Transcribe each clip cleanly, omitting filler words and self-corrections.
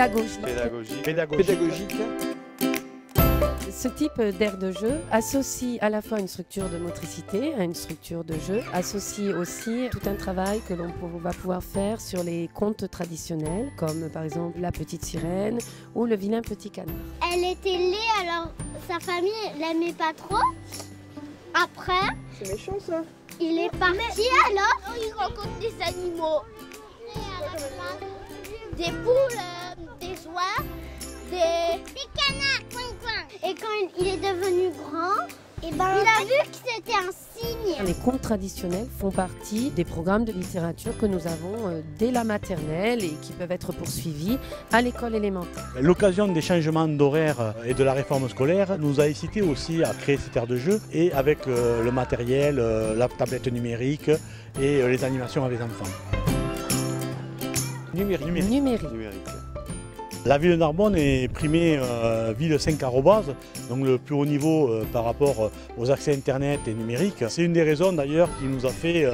pédagogique. Ce type d'aire de jeu associe à la fois une structure de motricité à une structure de jeu, associe aussi tout un travail que l'on va pouvoir faire sur les contes traditionnels, comme par exemple La Petite Sirène ou Le Vilain Petit Canard. Elle était laide, alors sa famille l'aimait pas trop. Après, C'est méchant ça. il est parti alors. Il rencontre des animaux, des poules, des oies, des canards, coin, coin. Et quand il est devenu grand, il a vu que c'était un signe. Les contes traditionnels font partie des programmes de littérature que nous avons dès la maternelle et qui peuvent être poursuivis à l'école élémentaire. L'occasion des changements d'horaire et de la réforme scolaire nous a incité aussi à créer cette aire de jeu et avec le matériel, la tablette numérique et les animations avec les enfants. Numérique. La ville de Narbonne est primée ville 5 arrobase, donc le plus haut niveau par rapport aux accès internet et numériques. C'est une des raisons d'ailleurs qui nous a fait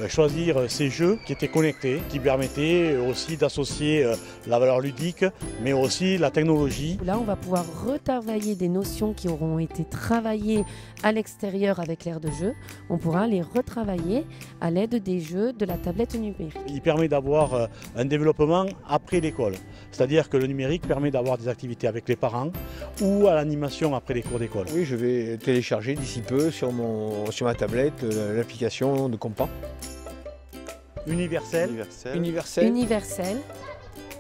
choisir ces jeux qui étaient connectés, qui permettaient aussi d'associer la valeur ludique, mais aussi la technologie. Là, on va pouvoir retravailler des notions qui auront été travaillées à l'extérieur avec l'aire de jeu. On pourra les retravailler à l'aide des jeux de la tablette numérique. Il permet d'avoir un développement après l'école, c'est-à-dire que le numérique permet d'avoir des activités avec les parents ou à l'animation après les cours d'école. Oui, je vais télécharger d'ici peu sur ma tablette l'application de compas. Universel. Universel.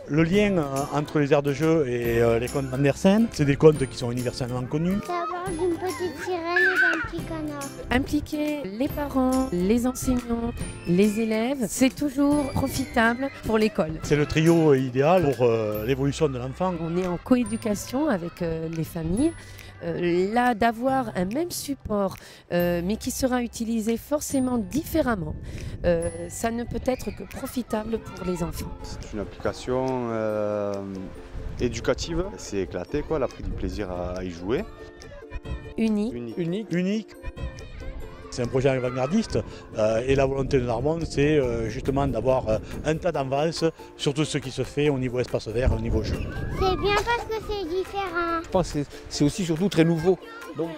Le lien entre les aires de jeu et les contes Andersen, c'est des contes qui sont universellement connus. Ça parle d'une petite sirène et d'un petit canard. Impliquer les parents, les enseignants, les élèves, c'est toujours profitable pour l'école. C'est le trio idéal pour l'évolution de l'enfant. On est en coéducation avec les familles. Là, d'avoir un même support, mais qui sera utilisé forcément différemment, ça ne peut être que profitable pour les enfants. C'est une application éducative. C'est éclaté, quoi. Elle a pris du plaisir à y jouer. Unique. C'est un projet avant-gardiste et la volonté de Narbonne, c'est justement d'avoir un tas d'avance sur tout ce qui se fait au niveau espace vert et au niveau jeu. C'est bien parce que c'est différent. Je pense que c'est aussi surtout très nouveau. Donc